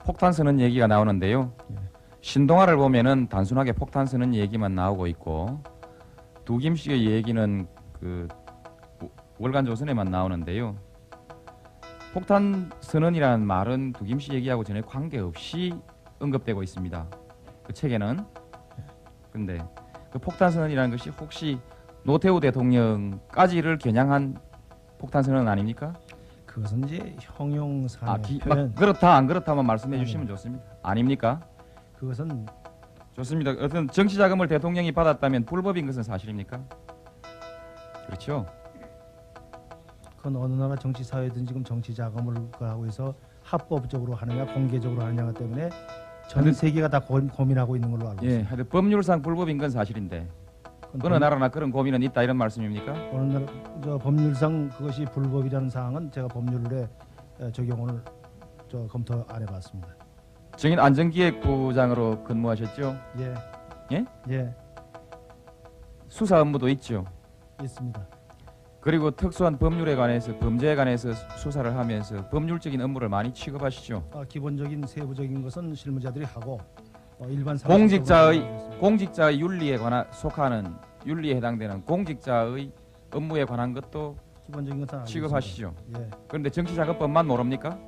폭탄 쓰는 얘기가 나오는데요. 신동아를 보면은 단순하게 폭탄 쓰는 얘기만 나오고 있고 두김 씨의 얘기는 그 월간 조선에만 나오는데요. 폭탄 선언이라는 말은 두김 씨 얘기하고 전혀 관계없이 언급되고 있습니다. 그 책에는. 근데 그 폭탄 선언이라는 것이 혹시 노태우 대통령까지를 겨냥한 폭탄 선언 아닙니까? 그것은 이제 형용사의 표현. 그렇다 안 그렇다만 말씀해 주시면 좋습니다. 아닙니까? 그것은 좋습니다. 어떤 정치 자금을 대통령이 받았다면 불법인 것은 사실입니까? 그렇죠. 그건 어느 나라 정치 사회든 지금 정치 자금을 하고 있어 합법적으로 하느냐 공개적으로 하느냐 때문에 전 세계가 다 고민하고 있는 걸로 알고 있습니다. 하여튼 법률상 불법인 건 사실인데 어느 나라나 그런 고민은 있다 이런 말씀입니까? 어느 나라 법률상 그것이 불법이라는 사항은 제가 법률에 적용을 검토 안 해봤습니다. 증인 안전기획부장으로 근무하셨죠? 예. 예? 예. 수사 업무도 있죠. 있습니다. 그리고 특수한 법률에 관해서 범죄에 관해서 수사를 하면서 법률적인 업무를 많이 취급하시죠. 기본적인 세부적인 것은 실무자들이 하고 일반 공직자의 윤리에 관한 속하는 윤리에 해당되는 공직자의 업무에 관한 것도 기본적인 것은 취급하시죠. 예. 그런데 정치자금법만 모릅니까?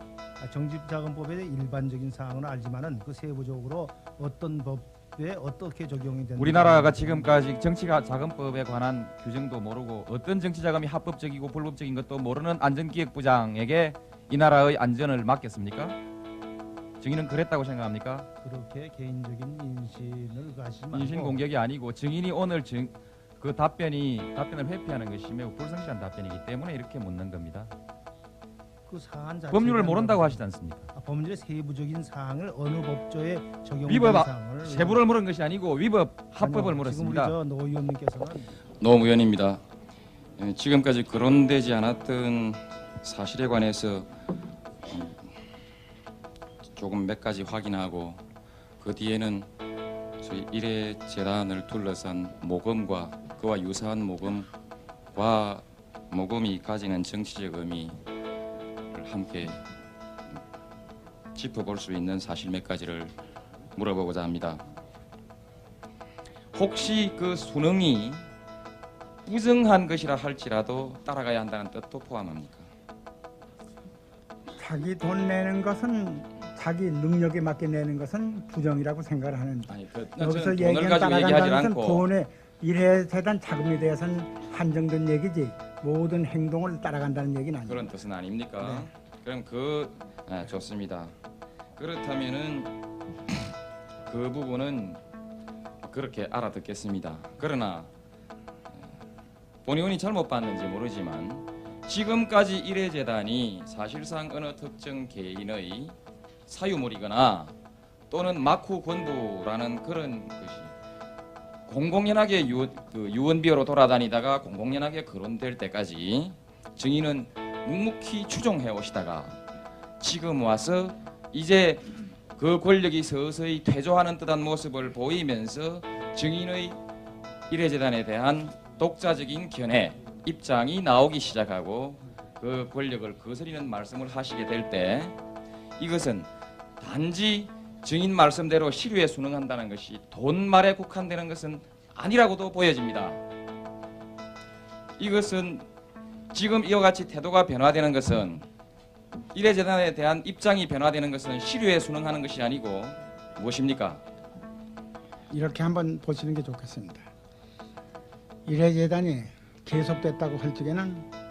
정치자금법의 일반적인 사항은 알지만은 그 세부적으로 어떤 법에 어떻게 적용이 되는 우리나라가 지금까지 정치자금법에 관한 규정도 모르고 어떤 정치자금이 합법적이고 불법적인 것도 모르는 안전기획부장에게 이 나라의 안전을 맡겼습니까? 증인은 그랬다고 생각합니까? 그렇게 개인적인 인신을 가지지 말고 인신 공격이 아니고 증인이 오늘 그 답변을 회피하는 것이 매우 불성실한 답변이기 때문에 이렇게 묻는 겁니다. 그 사안 법률을 모른다고 하시지 않습니까? 법률의 세부적인 사항을 어느 법조에 적용되는 위법 사항을 세부를 물은 것이 아니고 위법 합법을 물었습니다. 지금 우리 노 의원님께서는 노무현입니다. 지금까지 거론되지 않았던 사실에 관해서 조금 몇 가지 확인하고 그 뒤에는 저희 일회 재단을 둘러싼 모금과 그와 유사한 모금과 모금이 가지는 정치적 의미를 함께 짚어볼 수 있는 사실 몇 가지를 물어보고자 합니다. 혹시 그 수능이 부정한 것이라 할지라도 따라가야 한다는 뜻도 포함합니까? 자기 돈 내는 것은 자기 능력에 맞게 내는 것은 부정이라고 생각을 하는데 여기서 돈을 가지고 얘기하지 따라간다는 것은 않고 돈의 일회재단 자금에 대해서는 한정된 얘기지 모든 행동을 따라간다는 얘기는 아니에요. 그런 뜻은 아닙니까? 네. 그럼 좋습니다. 그렇다면은 그 부분은 그렇게 알아듣겠습니다. 그러나 본의원이 잘못 봤는지 모르지만 지금까지 일회재단이 사실상 어느 특정 개인의 사유물이거나 또는 막후 권부라는 그런 것이 공공연하게 유언비어로 돌아다니다가 공공연하게 거론될 때까지 증인은 묵묵히 추종해 오시다가 지금 와서 이제 그 권력이 서서히 퇴조하는 듯한 모습을 보이면서 증인의 일회재단에 대한 독자적인 견해, 입장이 나오기 시작하고 그 권력을 거스리는 말씀을 하시게 될 때 이것은 단지 증인 말씀대로 시류에 순응한다는 것이 돈말에 국한되는 것은 아니라고도 보여집니다. 이것은 지금 이와 같이 태도가 변화되는 것은 일회재단에 대한 입장이 변화되는 것은 시류에 순응하는 것이 아니고 무엇입니까? 이렇게 한번 보시는 게 좋겠습니다. 일회재단이 계속됐다고 할 적에는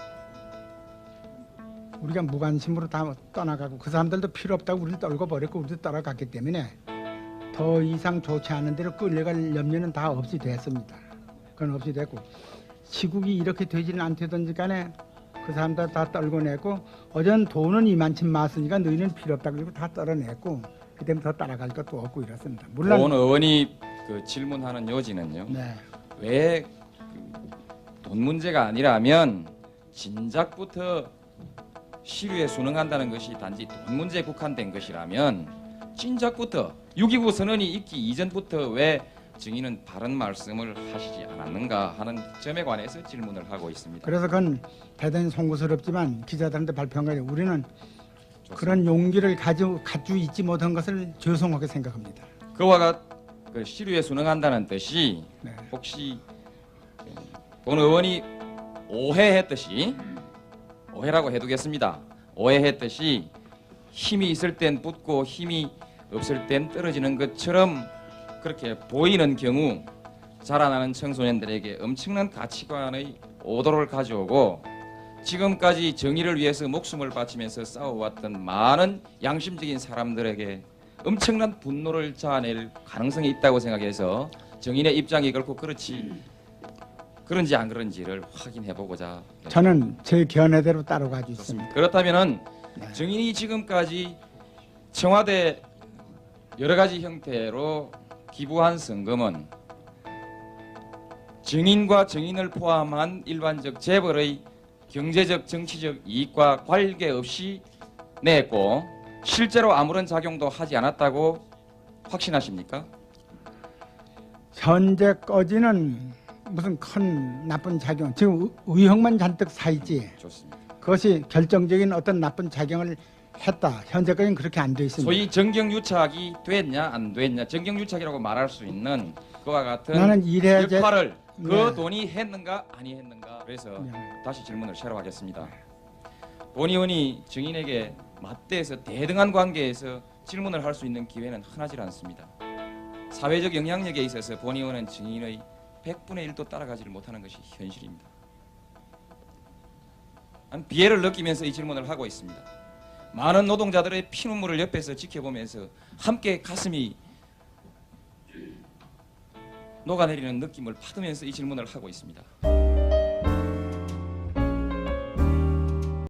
우리가 무관심으로 다 떠나가고 그 사람들도 필요 없다고 우리를 떨고 버렸고 우리도 따라갔기 때문에 더 이상 좋지 않은 대로 끌려갈 염려는 다 없이 됐습니다. 그건 없이 됐고 시국이 이렇게 되지는 않든지 간에 그 사람들 다 떨궈냈고 어전 돈은 이만큼 많으니까 너희는 필요 없다 그리고 다 떨어냈고 그 때문에 더 따라갈 것도 없고 이렇습니다. 물론 본 의원이 그 질문하는 요지는요. 네. 왜 돈 문제가 아니라면 진작부터 시류에 순응한다는 것이 단지 돈 문제에 국한된 것이라면 진작부터 6.29 선언이 있기 이전부터 왜 증인은 바른 말씀을 하시지 않았는가 하는 점에 관해서 질문을 하고 있습니다. 그래서 그건 대단히 송구스럽지만 기자들한테 발표한 거예요. 우리는 그런 용기를 가지고 있지 못한 것을 죄송하게 생각합니다. 그와 그 시류에 순응한다는 뜻이 네. 혹시 본 의원이 오해했듯이 오해라고 해두겠습니다. 오해했듯이 힘이 있을 땐 붙고 힘이 없을 땐 떨어지는 것처럼 그렇게 보이는 경우 자라나는 청소년들에게 엄청난 가치관의 오도를 가져오고 지금까지 정의를 위해서 목숨을 바치면서 싸워왔던 많은 양심적인 사람들에게 엄청난 분노를 자아낼 가능성이 있다고 생각해서 정인의 입장이 결코 그런지 안 그런지를 확인해보고자 저는 제 견해대로 따라가고 있습니다. 좋습니다. 그렇다면은 네. 정인이 지금까지 청와대 여러 가지 형태로 기부한 성금은 정인과 정인을 포함한 일반적 재벌의 경제적 정치적 이익과 관계없이 냈고 실제로 아무런 작용도 하지 않았다고 확신하십니까? 현재까지는 무슨 큰 나쁜 작용, 지금 의혹만 잔뜩 사있지 좋습니다. 그것이 결정적인 어떤 나쁜 작용을 했다. 현재까지는 그렇게 안 돼 있습니다. 소위 정경유착이 됐냐 안 됐냐 정경유착이라고 말할 수 있는 그와 같은 나는 이래야지 역할을 그 네. 돈이 했는가 아니 했는가 그래서 네. 다시 질문을 새로 하겠습니다. 본 의원이 정인에게 맞대해서 대등한 관계에서 질문을 할 수 있는 기회는 흔하지 않습니다. 사회적 영향력에 있어서 본 의원은 정인의 100분의 1도 따라가지를 못하는 것이 현실입니다. 비애를 느끼면서 이 질문을 하고 있습니다. 많은 노동자들의 피눈물을 옆에서 지켜보면서 함께 가슴이 녹아내리는 느낌을 받으면서 이 질문을 하고 있습니다.